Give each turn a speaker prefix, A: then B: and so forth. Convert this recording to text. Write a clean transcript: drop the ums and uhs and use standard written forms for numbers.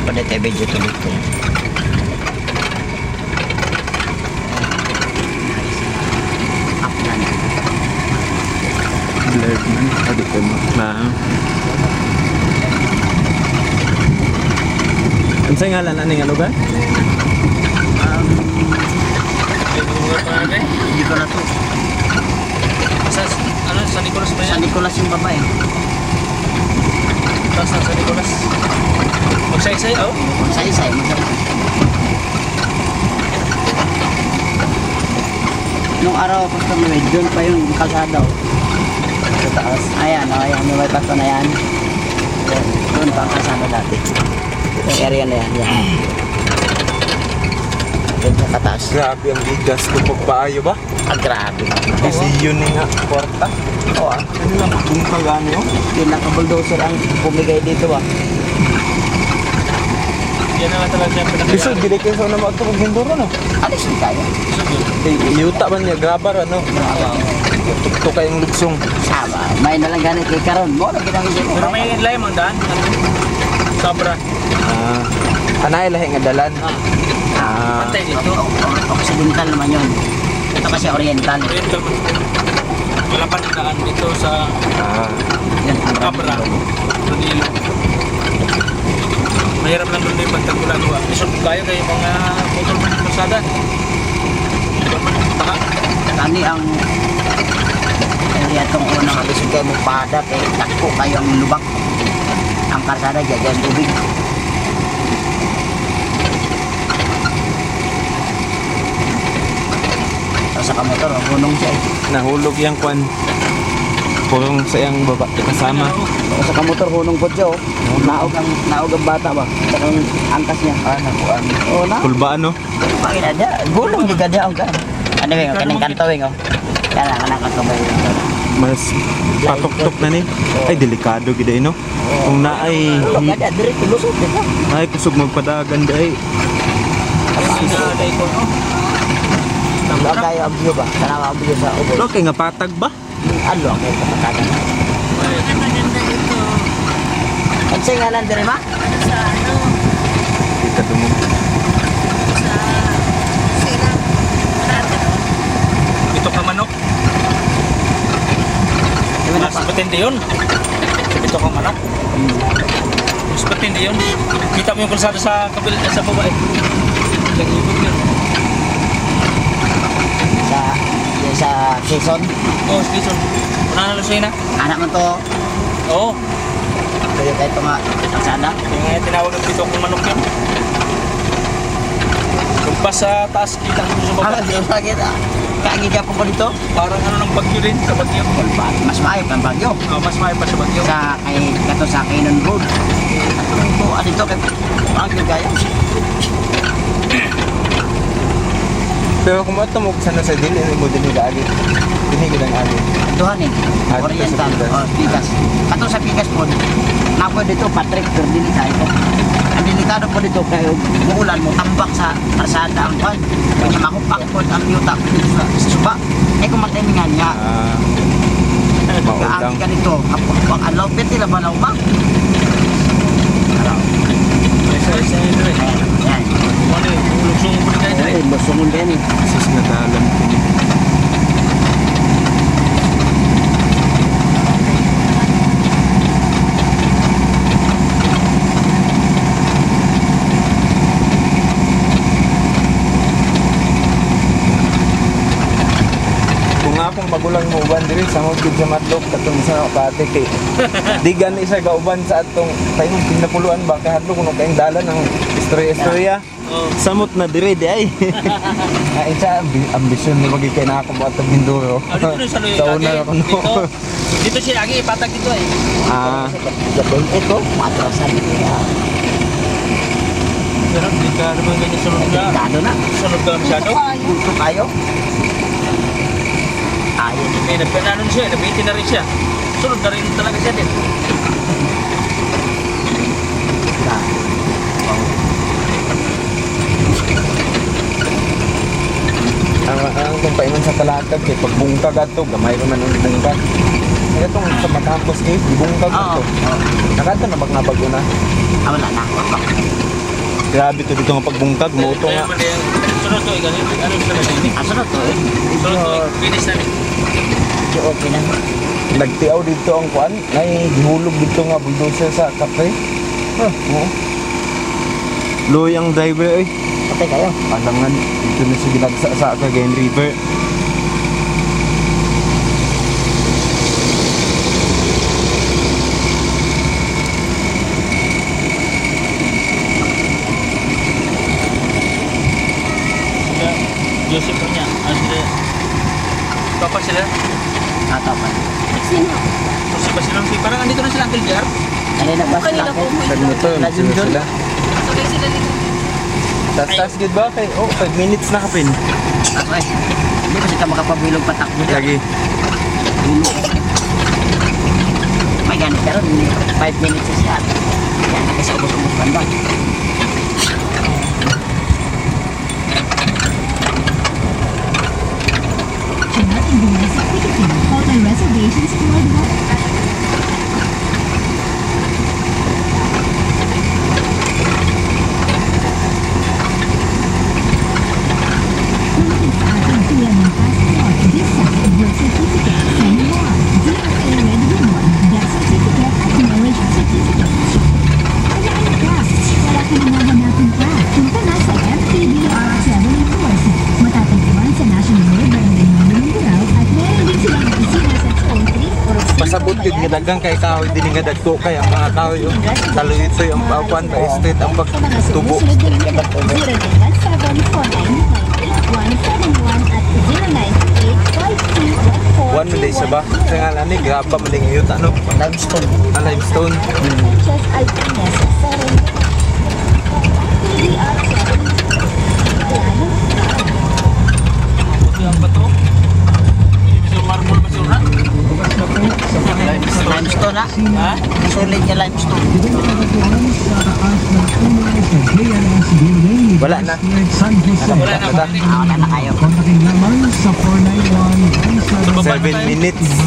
A: pada tayo medyo tuloy ko. Up na na.
B: Blurred man. Adi ko na. Ano sa ngalan? Ano nga lugar?
A: Hindi ko na to.
C: Sa Nicolas ba
A: Sa
C: yan?
A: Nicolas yung babae.
C: Tapos sa Nicolas. Magsaysay, oh.
A: Magsay-say. Nung araw ko sa Manuel, doon pa yung kalsada. Sa taas. Ayan, yung may pato na yan. Doon pa ang kalsada dati. Yung area na yan. Doon sa kataas.
B: Grabe ang bigas ko pagpaayo ba?
A: Grabe.
B: Kasi yun nga, kwarta.
A: Oo
B: Ano lang, bungkag ano yun?
A: Yung naka-bulldozer ang pumigay dito
C: Yan na nga talaga siya
B: Isod,
C: pinakagano.
B: gili kayo sa naman ito mag-hinduro no?
A: Alis yung kaya.
B: Yuta man niya, grabar ano? Tukto kayong lugsong.
A: Sama. May nalang ganit kay Karon. Mo na ginamit ko.
C: Pero may inlay mang daan. Sabra.
B: Anay lahi nga dalan.
C: Pantay dito.
A: Occidental naman yun. Ito kasi oriental.
C: Oriental man. Wala pa daan dito sa
A: Yan ang
C: Cabra. Rodilo. Mahirap lang doon yung pagtagulan. Isod kayo kayo mga motor man yung pasada. Taka.
A: kami ang area itong unang alisod kayo magpada kay takpo kayo ang lubak. Ang karsada dyan tubig. Tapos sa kamotor, hunong siya eh.
B: Nahulog yung kwan. Purong sa iyang baba kasama.
A: Tapos sa kamotor, hunong po siya oh. Naog ang bata ba? Sa kang angkas niya. Nakuan. Oo na.
B: Pulbaan no?
A: Pangin ada, gulong juga dia ang kan. Ano yung kaning kantowing oh. Yan lang anak ko ba yun.
B: Mas patok-tok na ni. Ay, delikado gid no? Kung na ay
A: Ada diri lusot dito.
B: ay kusog magpadagan day.
C: Ada ito, no?
A: Wala kayo ang view ba? Tanawa ang view sa ubos.
B: Lo kay nga patag ba?
A: Ano ang kayo kapatagan? Ang singalan diri ma?
B: Di ka dumog.
C: Ito ka manok. Mas patindi yun. Ito ka manok. Mas patindi yun. Kita mo yung kalsada sa kabil sa baba eh. Yung ibig yun.
A: Sa Quezon.
C: Oh, station. Una na lusoy na.
A: Anak mo to.
C: Oo.
A: Kaya kayo ito nga. Kalsada.
C: Yung tinawag ng dito kung manok yun. Pagpas sa taas, kita mo sa baba.
A: Di ba kita? Kaagi ka po dito?
C: Parang ano ng bagyo rin sa bagyo.
A: Mas maayos ang bagyo.
C: Oh, mas may pa sa bagyo.
A: Sa kay kato sa Cannon Road. Ito dito kay bagyo gaya.
B: Pero kung matumog sana sa din, ini mo din gali. Dili gid ang ali.
A: Tuhan eh.
B: Ah, dito
A: Oriental.
B: sa Pikas.
A: Oh, Pikas. Kato sa Pikas po. Napo dito Patrick Perdini sa ito. Ang delikado po dito kay umuulan mo tambak sa karsada ang kwan. Kanya makupak po ang yuta dito sa suba. Eh kung matimingan niya. Kaagi ka dito. Kapag alaw peti la balaw ba?
C: Isa ito eh.
A: Ayan.
C: Ano yun? Lugsong po kayo
A: Ay, lusungon din eh.
B: Sus nadalan kini. Kung akong magulang mo uban diri sa hugid sa matlok katong sa pati kay di gani sa gauban sa atong kayong pinapuluan ba kay hadlok kuno kayong dalan ng istorya-istorya.
C: Oh.
B: Samot na dire di ay. Ay sa ambisyon na maging kay na ako mo atong Mindoro.
C: Ah, dito sa Luyo.
B: Sa una ako no.
C: Dito siya lagi ipatag dito eh.
A: Gabon ito, matrasan niya.
C: Pero di ka naman ganyan sunod ka.
A: Delikado na.
C: Sunod ka masyado.
A: Dito tayo. Ayaw niya.
C: May nagpananon siya, nabitin na rin siya. Sunod na rin talaga siya din.
B: Ang kung paingon sa kalatag kay pagbungkag ato gamay ra man ang bungkag. Itong sa Matapos kay bungkag
A: Oo.
B: ato. Nakadto na bag na bago na.
A: Wala na.
B: Grabe to dito nga pagbungkag, mauto nga.
C: Sunod to, ganito. Ano sa natin?
A: Aso na to eh.
C: Sunod to, finish na.
A: Medyo okay na.
B: Nagtiaw dito ang kuan, ngay gihulog dito nga bulldozer sa kape. Oo. Loy ang driver ay.
A: Patay kayo.
B: Alangan dito na sa ginagsa sa Cagayan River.
C: Joseph po niya. Ano sila? Papa sila?
A: Tatapan.
D: Sino?
C: Joseph ba silang si? Parang andito na sila Uncle Jar.
A: Kanina ba
D: Kanina
A: sila?
D: po.
B: Sa motor,
A: Sila
B: sila
A: dun.
B: sila.
D: Sakay sila dito.
B: Tas good ba kay? Oh, 5 minutes na kapin.
A: Okay. Hindi ba siya makapabilog patakbo dyan?
B: Lagi.
A: May ganit ka ron. 5 minutes siya. Yan, kasi ubos-ubos pa ba?
E: Cannot endorse ticketing. Hotel reservations worldwide. Ating tulad ng passport, visa, birth certificate, senior, DFA Red Ribbon, death certificate at marriage certificate. Kaya ano ka? Wala ka nang mahanapin pa. Punta na sa FTBR Traveling Tours. Matatagpuan sa National River ng Mindurao at meron din silang opisina sa Toll 3.
B: Pasabot yun nga dagang kay kahoy din nga dagko kay ang mga kahoy yung talo ito yung paupuan pa estate ang pagtubo. One mo day sa ba? Sa nga lang ni graba mo ding iyot ano?
A: Limestone.
B: Limestone.
C: Ang bato. Sa marble ba siya?
A: Limestone ha?
C: Ha?
A: Solid niya limestone.
B: Wala na.
C: Wala na.
B: Wala.
A: Wala na kayo.
F: Kontakin lamang sa 491
B: 7 minutes.